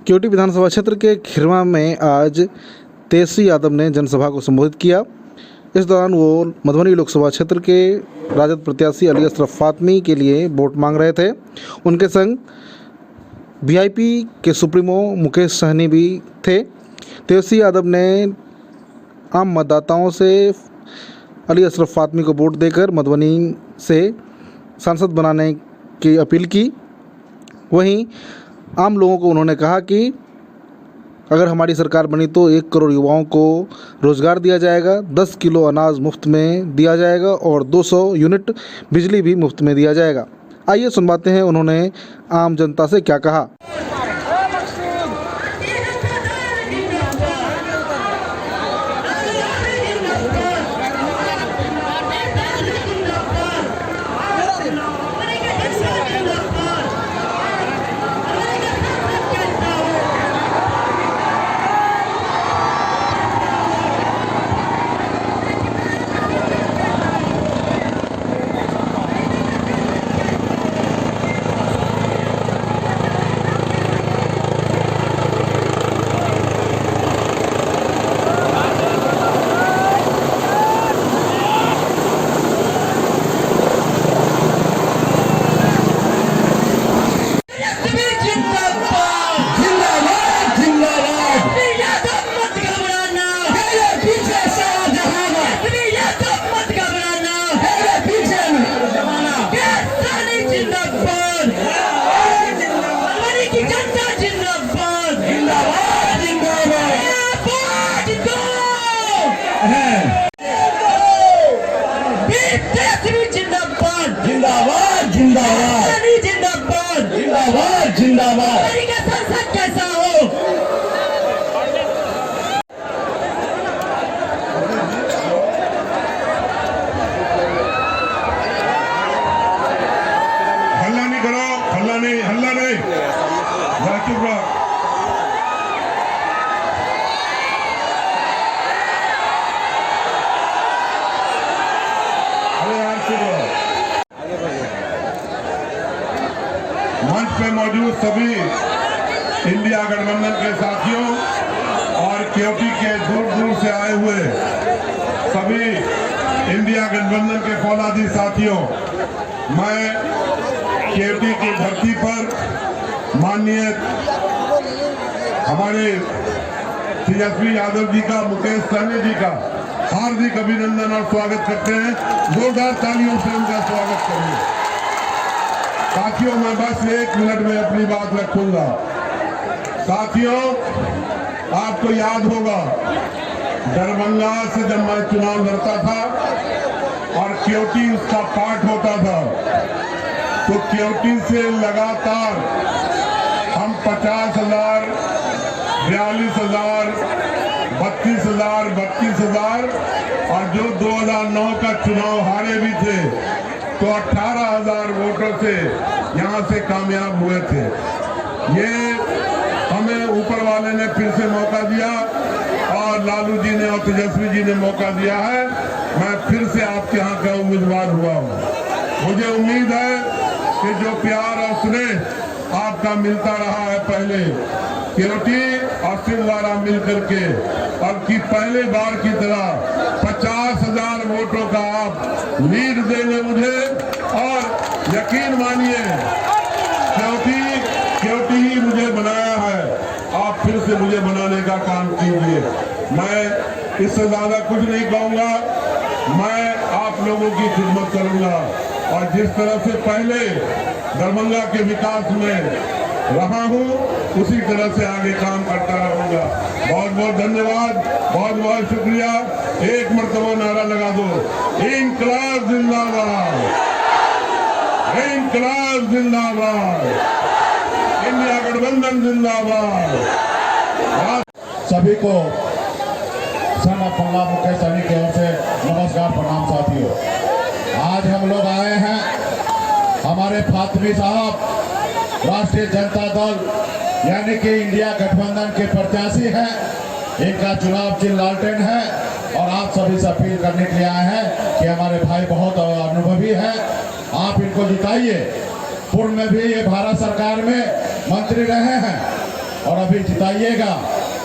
केवटी विधानसभा क्षेत्र के खिरवा में आज तेजस्वी यादव ने जनसभा को संबोधित किया। इस दौरान वो मधुबनी लोकसभा क्षेत्र के राजद प्रत्याशी अली अशरफ फातमी के लिए वोट मांग रहे थे। उनके संग वीआईपी के सुप्रीमो मुकेश सहनी भी थे। तेजस्वी यादव ने आम मतदाताओं से अली अशरफ फातमी को वोट देकर मधुबनी से सांसद बनाने की अपील की। वहीं आम लोगों को उन्होंने कहा कि अगर हमारी सरकार बनी तो 1 करोड़ युवाओं को रोज़गार दिया जाएगा, 10 किलो अनाज मुफ्त में दिया जाएगा और 200 यूनिट बिजली भी मुफ्त में दिया जाएगा। आइए सुनवाते हैं उन्होंने आम जनता से क्या कहा। जिंदाबाद जिंदाबाद जिंदाबाद जिंदाबाद संसद कैसा हो। हल्ला नहीं करो, हल्ला नहीं चुप रहो। मंच पे मौजूद सभी इंडिया गठबंधन के साथियों और केवटी के दूर दूर से आए हुए सभी इंडिया गठबंधन के फौलादी साथियों, मैं केवटी की धरती पर माननीय हमारे तेजस्वी यादव जी का, मुकेश सहनी जी का हार्दिक अभिनंदन और स्वागत करते हैं। जोरदार तालियों से उनका स्वागत करेंगे। साथियों, मैं बस 1 मिनट में अपनी बात रखूंगा। साथियों, आपको याद होगा दरभंगा से जब मैं चुनाव लड़ता था और केवटी उसका पार्ट होता था, तो केवटी से लगातार हम 50,000, 42,000, 32,000, 32,000 और जो 2009 का चुनाव हारे भी थे तो 18,000 वोटों से यहाँ से कामयाब हुए थे। ये हमें ऊपर वाले ने फिर से मौका दिया और लालू जी ने और तेजस्वी जी ने मौका दिया है। मैं फिर से आपके यहाँ का उम्मीदवार हुआ हूँ। मुझे उम्मीद है कि जो प्यार और स्नेह आपका मिलता रहा है पहले केवटी और सिंहवाड़ा मिल करके, और कि पहले बार की तरह 50,000 वोटों का आप लीड देंगे मुझे। और यकीन मानिए, केवटी ही मुझे बनाया है, आप फिर से मुझे बनाने का काम कीजिए। मैं इससे ज्यादा कुछ नहीं कहूँगा। मैं आप लोगों की खिदमत करूँगा और जिस तरह से पहले दरभंगा के विकास में रहा हूँ उसी तरह से आगे काम करता रहूंगा। बहुत बहुत धन्यवाद, बहुत बहुत शुक्रिया। एक मर्तबा नारा लगा दो, इंकलाब जिंदाबाद, इंकलाब जिंदाबाद, इंडिया गठबंधन जिंदाबाद। सभी को सन ऑफ पंगा मुकेश सहनी की ओर से नमस्कार, प्रणाम। साथियों, आज हम लोग आए हैं, हमारे फातमी साहब राष्ट्रीय जनता दल यानी कि इंडिया गठबंधन के प्रत्याशी हैं। इनका चुनाव चिन्ह लालटेन है और आप सभी से अपील करने के लिए आए हैं कि हमारे भाई बहुत अनुभवी हैं, आप इनको जिताइए। पूर्व में भी ये भारत सरकार में मंत्री रहे हैं और अभी जिताइएगा,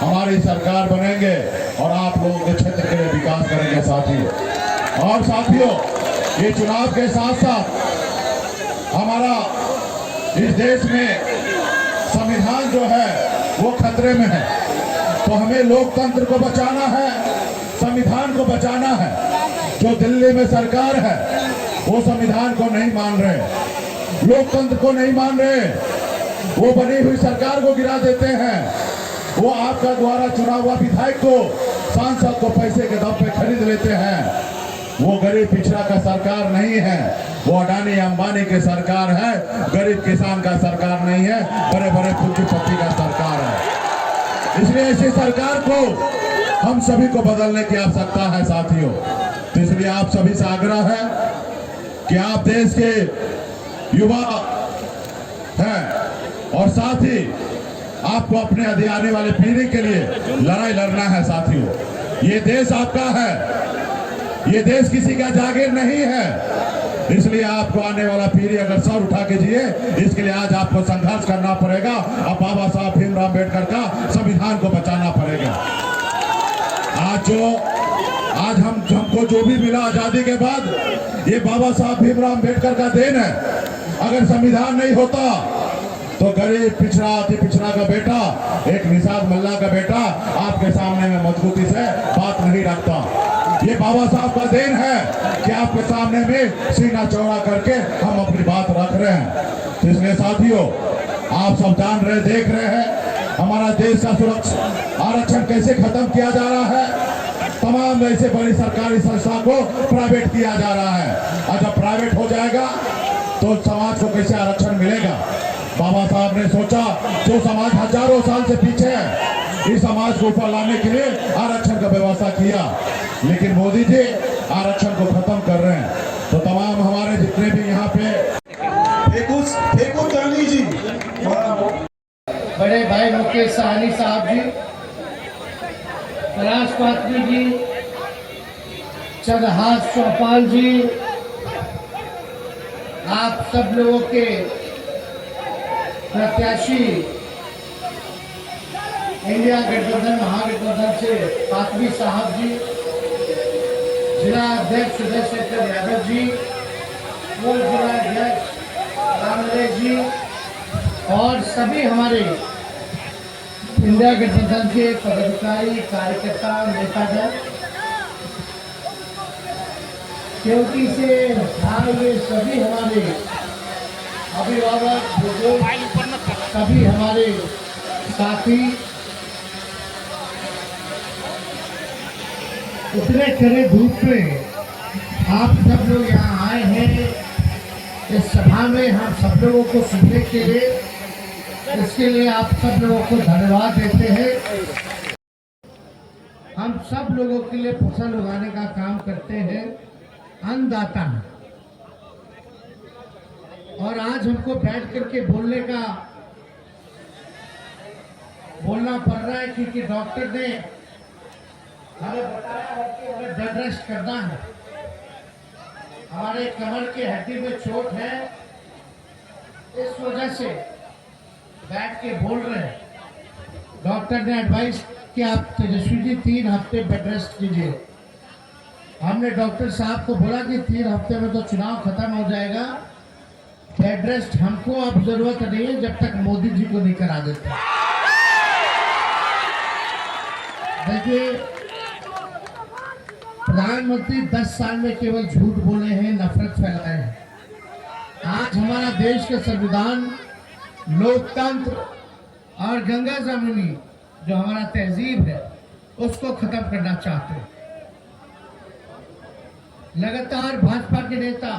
हमारी सरकार बनेंगे और आप लोगों के क्षेत्र के लिए विकास करेंगे साथियों। और साथियों, ये चुनाव के साथ साथ हमारा इस देश में संविधान जो है वो खतरे में है, तो हमें लोकतंत्र को बचाना है, संविधान को बचाना है। जो दिल्ली में सरकार है वो संविधान को नहीं मान रहे, लोकतंत्र को नहीं मान रहे, वो बनी हुई सरकार को गिरा देते हैं। वो आपका द्वारा चुना हुआ विधायक को, सांसद को पैसे के दम पे खरीद लेते हैं। वो गरीब पिछड़ा का सरकार नहीं है, वो अडानी अंबानी की सरकार है, गरीब किसान का सरकार नहीं है, बड़े बड़े पूंजीपति का सरकार है। इसलिए ऐसी सरकार को हम सभी को बदलने की आवश्यकता है साथियों। तो इसलिए आप सभी से आग्रह है कि आप देश के युवा हैं और साथ ही आपको अपने आने वाले पीढ़ी के लिए लड़ाई लड़ना है साथियों। ये देश आपका है, ये देश किसी का जागीर नहीं है। इसलिए आपको आने वाला पीढ़ी अगर सर उठा के जिए, इसके लिए आज आपको संघर्ष करना पड़ेगा। अब बाबा साहब भीमराव अम्बेडकर का संविधान को बचाना पड़ेगा। आज हमको जो भी मिला आजादी के बाद, ये बाबा साहब भीमराव अम्बेडकर का देन है। अगर संविधान नहीं होता तो गरीब पिछड़ा अति पिछड़ा का बेटा, एक निषाद मल्ला का बेटा आपके सामने में मजबूती से बात नहीं रखता। ये बाबा साहब का देन है कि आपके सामने में सीना चौड़ा करके हम अपनी बात रख रहे हैं। तो इसलिए साथियों, आप सब जान रहे, देख रहे हैं हमारा देश का सुरक्षा आरक्षण कैसे खत्म किया जा रहा है। तमाम ऐसे बड़ी सरकारी संस्था को प्राइवेट किया जा रहा है, और जब प्राइवेट हो जाएगा तो समाज को कैसे आरक्षण मिलेगा। बाबा साहब ने सोचा, जो समाज हजारों साल से पीछे है, इस समाज को ऊपर लाने के लिए आरक्षण का व्यवस्था किया। लेकिन मोदी जी आरक्षण को खत्म कर रहे हैं। तो तमाम हमारे जितने भी यहाँ पे फेकू चांदी जी, बड़े भाई मुकेश साहनी साहब जी, कैलाश पात्री जी, चंद्रहास चौपाल जी, आप सब लोगों के प्रत्याशी इंडिया गठबंधन महागठबंधन से पात्री साहब जी, जिला अध्यक्ष सुधीर शेखर यादव जी, पूर्व जिला अध्यक्ष रामदेव जी और सभी हमारे इंडिया गठबंधन के पदाधिकारी, कार्यकर्ता, नेतागण, क्योंकि से ये सभी हमारे अभिभावक, बुजुर्ग, सभी हमारे साथी इतने कड़े धूप में आप सब लोग यहाँ आए हैं इस सभा में हम सब लोगों को सुनने के लिए। इसके लिए आप सब लोगों को धन्यवाद देते हैं। हम सब लोगों के लिए फसल उगाने का काम करते हैं, अन्नदाता है। और आज हमको बैठ करके बोलना पड़ रहा है क्योंकि डॉक्टर ने हमें बताया है कि हमें बेड रेस्ट करना है। हमारे कमर के हड्डी में चोट है, इस वजह से बैठ के बोल रहे हैं। डॉक्टर ने एडवाइस कि आप तेजस्वी जी 3 हफ्ते बेड रेस्ट कीजिए। हमने डॉक्टर साहब को बोला कि 3 हफ्ते में तो चुनाव खत्म हो जाएगा, बेड रेस्ट हमको अब जरूरत नहीं है जब तक मोदी जी को नहीं करा देते। देखिए, प्रधानमंत्री 10 साल में केवल झूठ बोले हैं, नफरत फैलाए हैं। आज हमारा देश का संविधान, लोकतंत्र और गंगा जमुनी जो हमारा तहजीब है उसको खत्म करना चाहते हैं। लगातार भाजपा के नेता,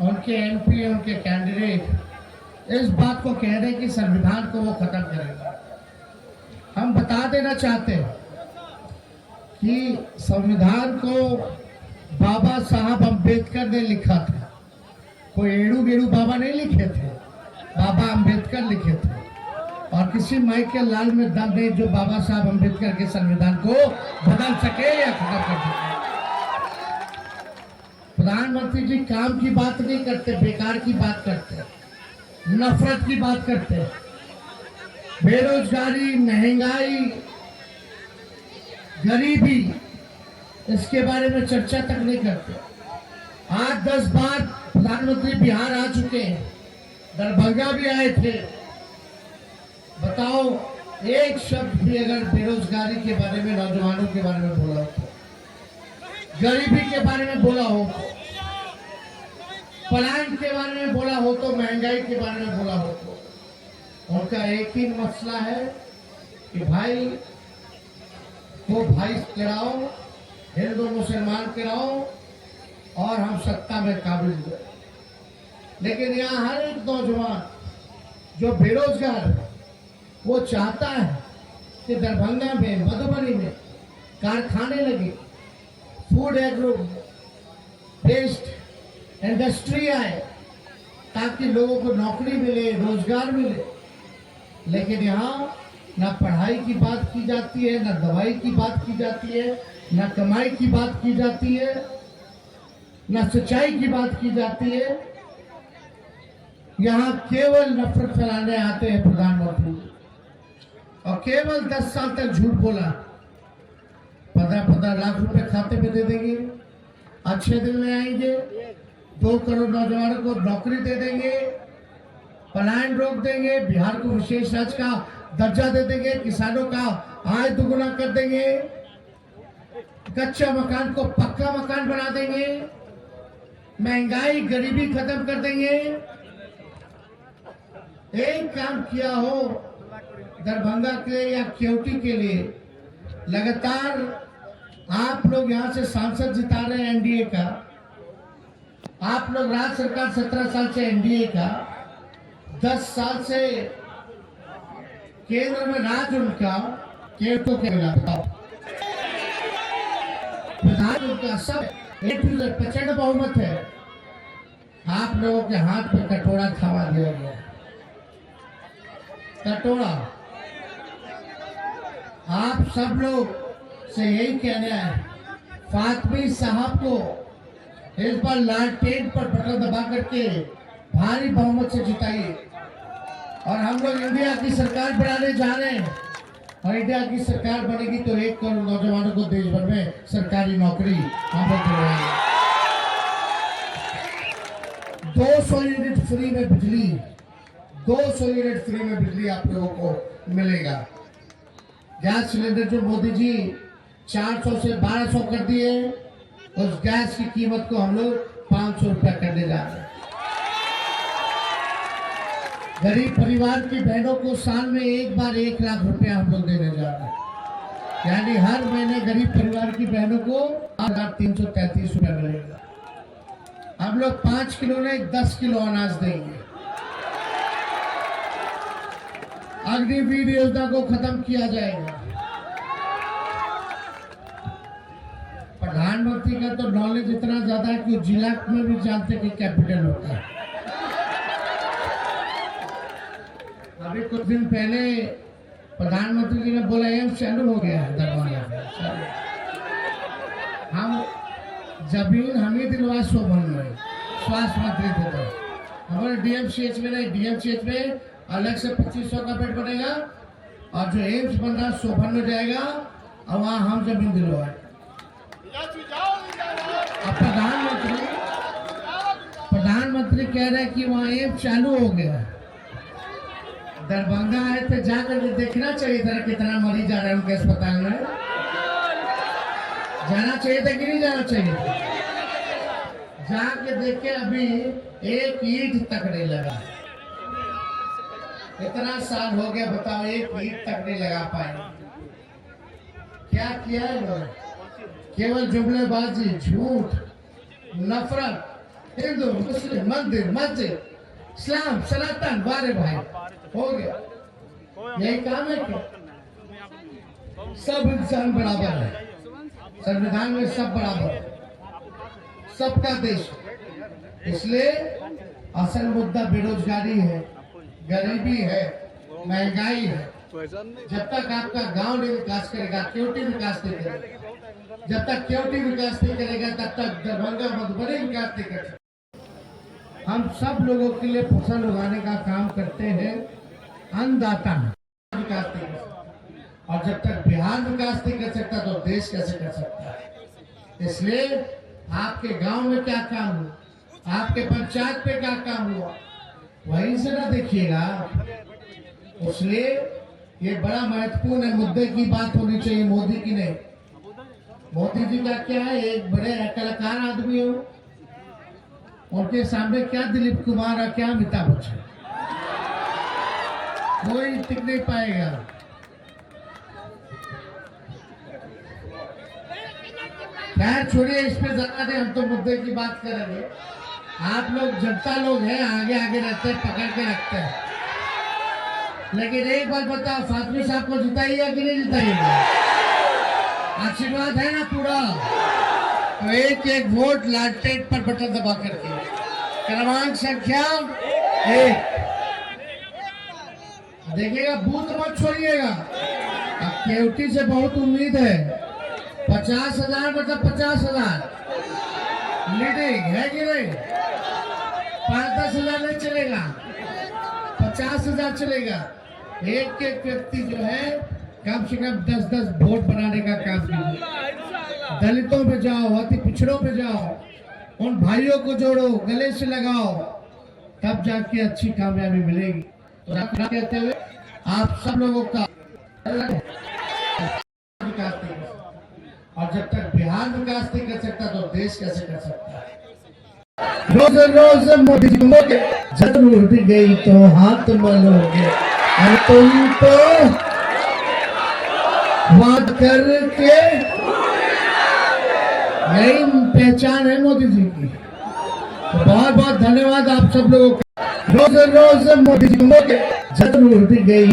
उनके एमपी, उनके कैंडिडेट इस बात को कह रहे हैं कि संविधान को वो खत्म करेगा। हम बता देना चाहते हैं कि संविधान को बाबा साहब अम्बेडकर ने लिखा था। कोई एड़ू गेड़ू बाबा नहीं लिखे थे, बाबा अम्बेडकर लिखे थे। और किसी माइकल लाल में दम नहीं जो बाबा साहब अम्बेडकर के संविधान को बदल सके या खत्म कर सके। प्रधानमंत्री जी काम की बात नहीं करते, बेकार की बात करते, नफरत की बात करते। बेरोजगारी, महंगाई, गरीबी, इसके बारे में चर्चा तक नहीं करते। 8-10 बार प्रधानमंत्री बिहार आ चुके हैं, दरभंगा भी आए थे। बताओ, एक शब्द भी अगर बेरोजगारी के बारे में, नौजवानों के बारे में बोला हो, गरीबी के बारे में बोला हो, पलायन के बारे में बोला हो, तो महंगाई के बारे में बोला हो, तो उनका एक ही मसला है कि भाई वो भाई कराओ, हिंदू मुसलमान कराओ और हम सत्ता में काबिज हो। लेकिन यहाँ हर एक नौजवान जो बेरोजगार है वो चाहता है कि दरभंगा में, मधुबनी में कारखाने लगे, फूड एग्रो बेस्ड इंडस्ट्री आए, ताकि लोगों को नौकरी मिले, रोजगार मिले। लेकिन यहाँ ना पढ़ाई की बात की जाती है, ना दवाई की बात की जाती है, ना कमाई की बात की जाती है, ना सच्चाई की बात की जाती है। यहाँ केवल नफरत फैलाने आते हैं प्रधानमंत्री, और केवल 10 साल तक झूठ बोला। 15-15 लाख रुपए खाते में दे देंगे, अच्छे दिन में आएंगे, 2 करोड़ नौजवानों को नौकरी दे देंगे, पलायन रोक देंगे, बिहार को विशेष राज्य का दर्जा दे देंगे, किसानों का आय दुगुना कर देंगे, कच्चा मकान को पक्का मकान बना देंगे, महंगाई, गरीबी खत्म कर देंगे। एक काम किया हो दरभंगा के लिए या केवटी के लिए, लगातार आप लोग यहाँ से सांसद जिता रहे हैं एनडीए का, आप लोग राज्य सरकार 17 साल से एनडीए का, 10 साल से केंद्र में राज उनका, केवटों के मिला। बताओ, प्रधान उनका सब प्रचंड बहुमत है, आप लोगों के हाथ में कटोरा थमा दिया गया। कटोरा आप सब लोग से यही कहना है, फातमी साहब को इस बार लालटेन पर बटन दबा करके भारी बहुमत से जिताइए, और हम लोग इंडिया की सरकार बनाने जा रहे हैं। और इंडिया की सरकार बनेगी तो 1 करोड़ नौजवानों को देश भर में सरकारी नौकरी हम लोग दिलवाएंगे। 200 यूनिट फ्री में बिजली, 200 यूनिट फ्री में बिजली आप लोगों को मिलेगा। गैस सिलेंडर जो मोदी जी 400 से 1200 कर दिए, उस गैस की कीमत को हम लोग 500 रुपया करने जा रहे हैं। गरीब परिवार की बहनों को साल में एक बार 1 लाख रुपया हम लोग देने जा रहे हैं, यानी हर महीने गरीब परिवार की बहनों को 8,333 रुपया मिलेगा। हम लोग 5 किलो ने 10 किलो अनाज देंगे। अग्निवीर योजना को खत्म किया जाएगा। प्रधानमंत्री का तो नॉलेज इतना ज्यादा है कि जिला में भी जानते कि कैपिटल होता है। अभी कुछ दिन पहले प्रधानमंत्री जी ने बोला एम्स चालू हो गया है दरभंगा में। हम जमीन हम ही दिलवा सोभन में, स्वास्थ्य मंत्री थे तो हमारे डीएमसीएच में नहीं, डीएमसीएच में अलग से 2500 का बेड बनेगा, और जो एम्स बन रहा सोभन में जाएगा, और वहाँ हम जमीन दिलवाए। अब प्रधानमंत्री कह रहे हैं कि वहाँ एम्स चालू हो गया। दरभंगा आए थे, जाकर देखना चाहिए था कितना मरीज आ रहा है उनके अस्पताल में। जाना चाहिए था कि नहीं जाना चाहिए था? जाके देखे, अभी एक ईंट तक नहीं लगा। इतना साल हो गया, बताओ, एक ईंट तक नहीं लगा पाए। क्या किया है लोग? केवल जुमलेबाजी, झूठ, नफरत, हिंदू मुस्लिम, मंदिर मस्जिद, इस्लाम सनातन, वारे भाई हो गया। यही काम है क्या? सब इंसान बराबर है, संविधान में सब बराबर है, सबका देश। इसलिए असल मुद्दा बेरोजगारी है, गरीबी है, महंगाई है। जब तक आपका गांव नहीं विकास करेगा, केवटी विकास नहीं करेगा, जब तक केवटी विकास नहीं करेगा, तब तक दरभंगा मधुबनी विकास नहीं करेगा। हम सब लोगों के लिए फसल उगाने का काम करते हैं, अन्नदाता। विकास नहीं कर सकता, और जब तक बिहार विकास नहीं कर सकता तो देश कैसे कर सकता है। इसलिए आपके गांव में क्या काम हुआ, आपके पंचायत पे क्या काम हुआ, वहीं से ना देखिएगा। इसलिए ये बड़ा महत्वपूर्ण है, मुद्दे की बात होनी चाहिए, मोदी की नहीं। मोदी जी का क्या है, एक बड़े कलाकार आदमी हो, उनके सामने क्या दिलीप कुमार और क्या अमिताभ बच्चन, कोई टिक नहीं पाएगा। खैर छोड़िए, इस पे ज्यादा नहीं, हम तो मुद्दे की बात करेंगे। आप लोग जनता लोग हैं, आगे आगे रहते हैं, पकड़ के रखते हैं। लेकिन एक बात बताओ, फातमी साहब को जिताइएगा कि नहीं जिताइएगा? आशीर्वाद है ना पूरा? तो एक एक वोट लालटेन पर बटन दबा करके, क्रमांक संख्या 1, देखिएगा, बूथ मत छोड़िएगा। अब केवटी से बहुत उम्मीद है, 50,000 मतलब 50,000 लीडिंग है कि नहीं? 5-10 हजार नहीं चलेगा, 50,000 चलेगा। एक एक व्यक्ति जो है कम से कम 10-10 वोट बनाने का काम कीजिए। दलितों पे जाओ, अति पिछड़ों पे जाओ, उन भाइयों को जोड़ो, गले से लगाओ, तब जाके अच्छी कामयाबी मिलेगी। तो कहते हुए आप सब लोगों का विकास नहीं कर सकता, और जब तक बिहार विकास नहीं कर सकता तो देश कैसे कर सकता है। रोज रोज मोदी जी मोदी, जरूरत गई तो हाथ मलोगे, और तुम तो बात करके, यही पहचान है मोदी जी की। तो बहुत बहुत धन्यवाद आप सब लोगों का। रोज रोज मोदी जी मोदी, जरूरत गई